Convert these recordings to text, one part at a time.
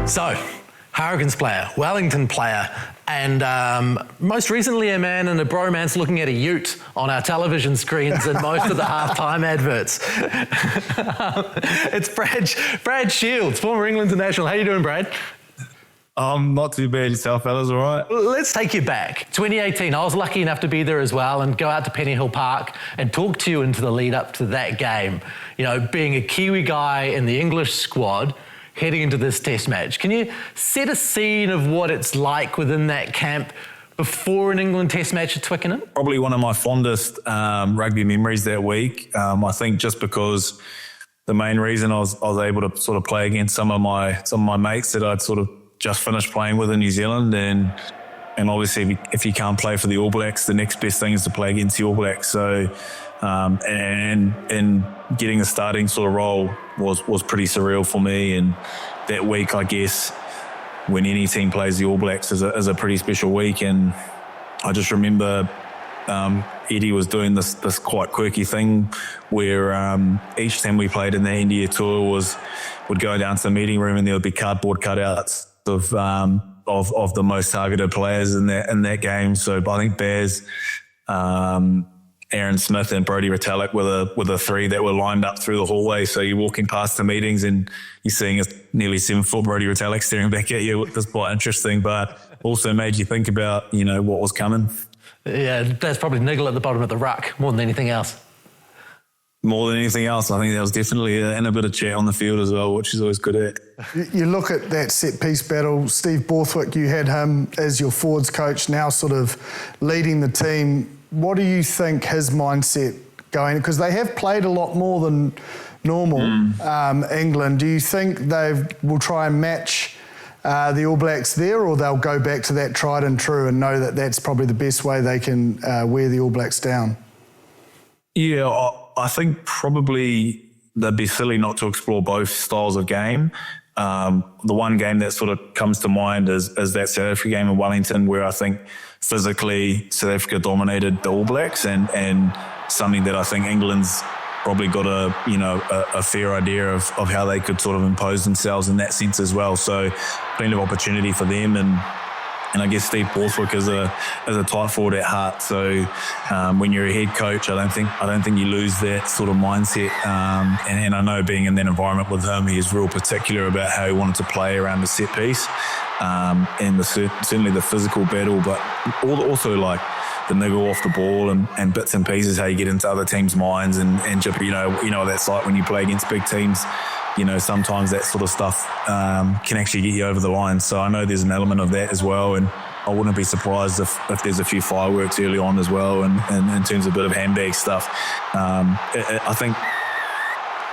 So, Harrigan's player, Wellington player, and most recently a man in a bromance looking at a ute on our television screens and most of the halftime adverts. It's Brad Shields, former England international. How you doing, Brad? Not too bad. Yourself, fellas, all right? Let's take you back. 2018, I was lucky enough to be there as well and go out to Penny Hill Park and talk to you into the lead up to that game. You know, being a Kiwi guy in the English squad, heading into this test match. Can you set a scene of what it's like within that camp before an England test match at Twickenham? Probably one of my fondest rugby memories that week. I think just because the main reason I was able to sort of play against some of my mates that I'd sort of just finished playing with in New Zealand, and obviously if you can't play for the All Blacks, the next best thing is to play against the All Blacks. So and getting a starting sort of role was pretty surreal for me. And that week, I guess, when any team plays the All Blacks is a pretty special week. And I just remember Eddie was doing this quite quirky thing where each time we played in the India tour would go down to the meeting room and there would be cardboard cutouts of the most targeted players in that game. So I think Baz, Aaron Smith and Brodie Retallick were the three that were lined up through the hallway. So you're walking past the meetings and you're seeing a nearly 7-foot Brodie Retallick staring back at you. It was quite interesting, but also made you think about, what was coming. Yeah, that's probably niggle at the bottom of the ruck more than anything else. More than anything else, I think there was definitely a bit of chat on the field as well, which is always good at. You look at that set-piece battle, Steve Borthwick, you had him as your forwards coach, now sort of leading the team. What do you think his mindset going? Because they have played a lot more than normal, England. Do you think they will try and match the All Blacks there, or they'll go back to that tried and true and know that that's probably the best way they can wear the All Blacks down? Yeah, I think probably they'd be silly not to explore both styles of game. The one game that sort of comes to mind is that South Africa game in Wellington, where I think physically South Africa dominated the All Blacks, and something that I think England's probably got a fair idea of how they could sort of impose themselves in that sense as well. So plenty of opportunity for them, and I guess Steve Borthwick is a tight forward at heart. So when you're a head coach, I don't think you lose that sort of mindset. And I know being in that environment with him, he is real particular about how he wanted to play around the set piece, and certainly the physical battle, but also like the niggle off the ball and bits and pieces, how you get into other teams' minds and you know what that's like when you play against big teams. Sometimes that sort of stuff can actually get you over the line. So I know there's an element of that as well, and I wouldn't be surprised if there's a few fireworks early on as well, and in terms of a bit of handbag stuff. I think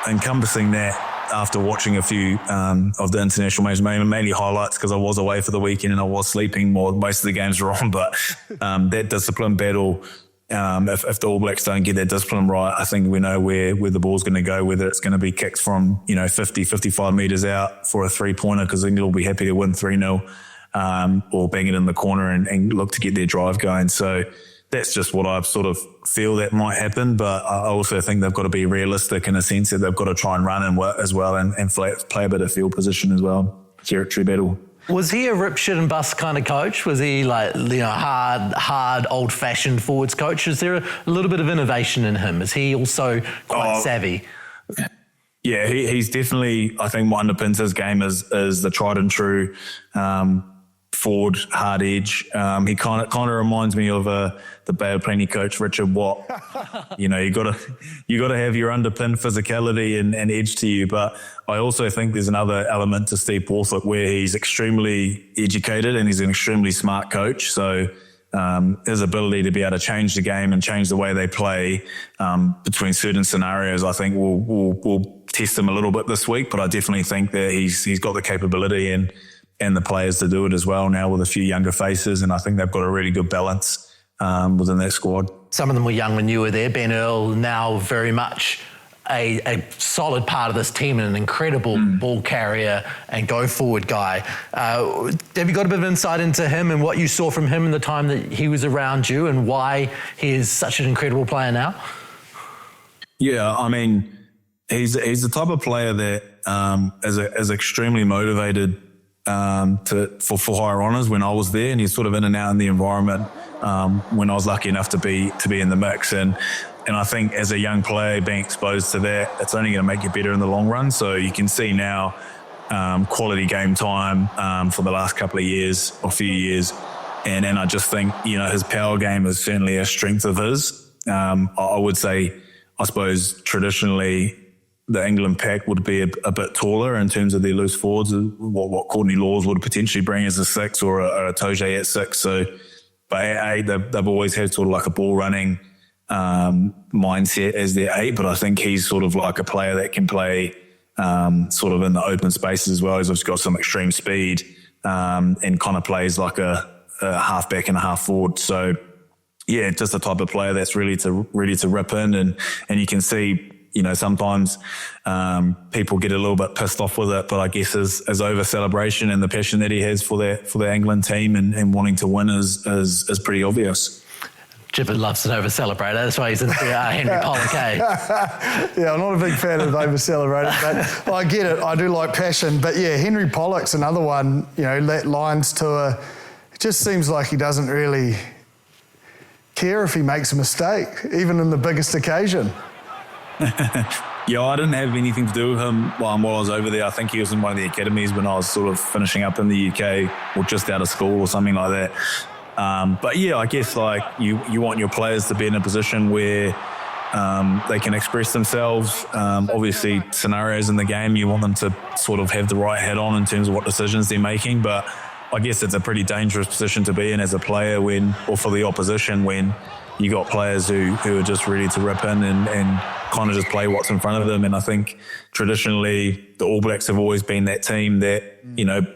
encompassing that, after watching a few of the international matches, mainly highlights because I was away for the weekend and I was sleeping more. Most of the games were on, but that discipline battle, if the All Blacks don't get that discipline right, I think we know where the ball's going to go, whether it's going to be kicked from 50, 55 metres out for a three-pointer because England will be happy to win 3-0, or bang it in the corner and look to get their drive going. So that's just what I sort of feel that might happen, but I also think they've got to be realistic in a sense that they've got to try and run and work as well and play a bit of field position as well. Territory battle. Was he a rip, shit and bust kind of coach? Was he like, hard, old-fashioned forwards coach? Is there a little bit of innovation in him? Is he also quite savvy? Yeah, he's definitely, I think what underpins his game is the tried and true forward, hard edge. He kind of reminds me of the Bay of Plenty coach, Richard Watt. You got to have your underpin physicality and edge to you. But I also think there's another element to Steve Borthwick where he's extremely educated and he's an extremely smart coach. So his ability to be able to change the game and change the way they play between certain scenarios, I think will test him a little bit this week. But I definitely think that he's got the capability and the players to do it as well now with a few younger faces, and I think they've got a really good balance within that squad. Some of them were young when you were there. Ben Earl, now very much a solid part of this team and an incredible ball carrier and go-forward guy. Have you got a bit of insight into him and what you saw from him in the time that he was around you and why he is such an incredible player now? Yeah, I mean, he's the type of player that is extremely motivated for higher honours when I was there, and he's sort of in and out in the environment when I was lucky enough to be in the mix. And I think as a young player being exposed to that, it's only going to make you better in the long run. So you can see now quality game time for the last couple of years or few years. And I just think, his power game is certainly a strength of his. I would say, I suppose, traditionally, the England pack would be a bit taller in terms of their loose forwards, what Courtney Laws would potentially bring as a 6 or a Toje at 6. So, but at 8, they've always had sort of like a ball running mindset as their 8. But I think he's sort of like a player that can play sort of in the open spaces as well. He's also got some extreme speed and kind of plays like a half-back and a half-forward. So, yeah, just the type of player that's ready to rip in. And you can see, sometimes people get a little bit pissed off with it, but I guess his over-celebration and the passion that he has for the England team and wanting to win is pretty obvious. Gibbon loves an over-celebrator. That's why he's into Henry Pollock, eh? Yeah, I'm not a big fan of over-celebrating, but I get it. I do like passion. But, yeah, Henry Pollock's another one, that Lions tour. It just seems like he doesn't really care if he makes a mistake, even in the biggest occasion. Yeah, I didn't have anything to do with him while I was over there. I think he was in one of the academies when I was sort of finishing up in the UK or just out of school or something like that. But yeah, I guess like you want your players to be in a position where they can express themselves. Obviously, scenarios in the game, you want them to sort of have the right hat on in terms of what decisions they're making. But I guess it's a pretty dangerous position to be in as a player or for the opposition when you got players who are just ready to rip in and kind of just play what's in front of them. And I think traditionally the All Blacks have always been that team that,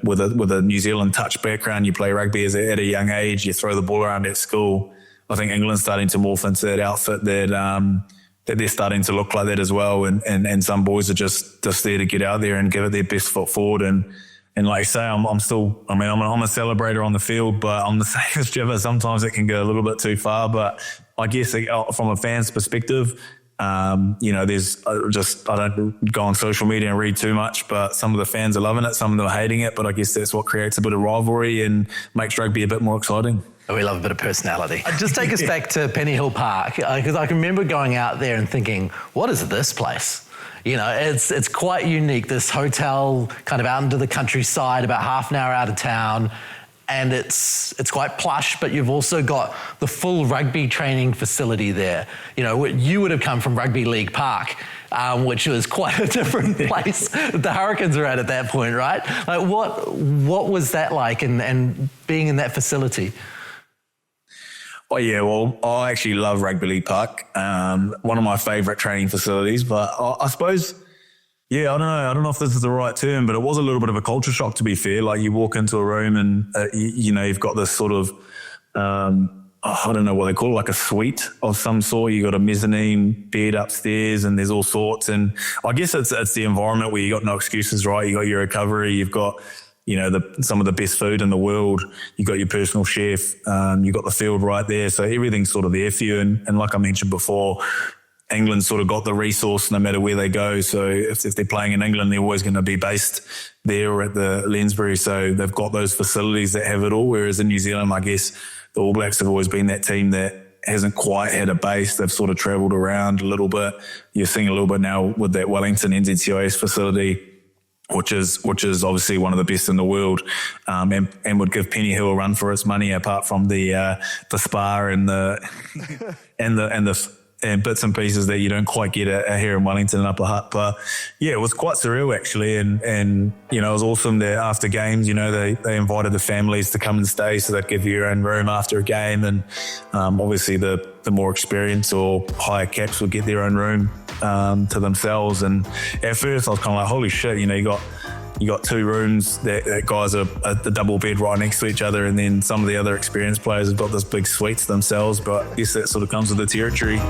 with a New Zealand touch background, you play rugby at a young age, you throw the ball around at school. I think England's starting to morph into that outfit that they're starting to look like that as well. And some boys are just there to get out there and give it their best foot forward. And like I say, I'm a celebrator on the field, but I'm the same as Jibber. Sometimes it can go a little bit too far. But I guess from a fan's perspective, I don't go on social media and read too much, but some of the fans are loving it, some of them are hating it. But I guess that's what creates a bit of rivalry and makes rugby a bit more exciting. We love a bit of personality. Just take us back to Penny Hill Park, because I can remember going out there and thinking, what is this place? It's quite unique, this hotel kind of out into the countryside, about half an hour out of town, and it's quite plush, but you've also got the full rugby training facility there. You would have come from Rugby League Park, which was quite a different place that the Hurricanes are at that point, right? Like what was that like and being in that facility? Oh yeah, well, I actually love Rugby League Park. One of my favourite training facilities. But I suppose, yeah, I don't know if this is the right term, but it was a little bit of a culture shock, to be fair. Like you walk into a room and you've got this sort of I don't know what they call it, like a suite of some sort. You got a mezzanine bed upstairs, and there's all sorts. And I guess it's the environment where you got no excuses, right? You got your recovery, you've got some of the best food in the world. You got your personal chef. You got the field right there. So everything's sort of there for you. And like I mentioned before, England sort of got the resource no matter where they go. So if they're playing in England, they're always going to be based there or at the Lansbury. So they've got those facilities that have it all. Whereas in New Zealand, I guess the All Blacks have always been that team that hasn't quite had a base. They've sort of travelled around a little bit. You're seeing a little bit now with that Wellington NZCIS facility, which is obviously one of the best in the world, and would give Penny Hill a run for its money, apart from the spa and the and bits and pieces that you don't quite get here in Wellington and Upper Hutt. But yeah, it was quite surreal actually, and it was awesome that after games, they invited the families to come and stay, so they'd give you your own room after a game, and obviously the more experienced or higher caps would get their own room to themselves. And at first I was kind of like, holy shit, you got two rooms that guys are at the double bed right next to each other, and then some of the other experienced players have got this big suite to themselves. But I guess that sort of comes with the territory.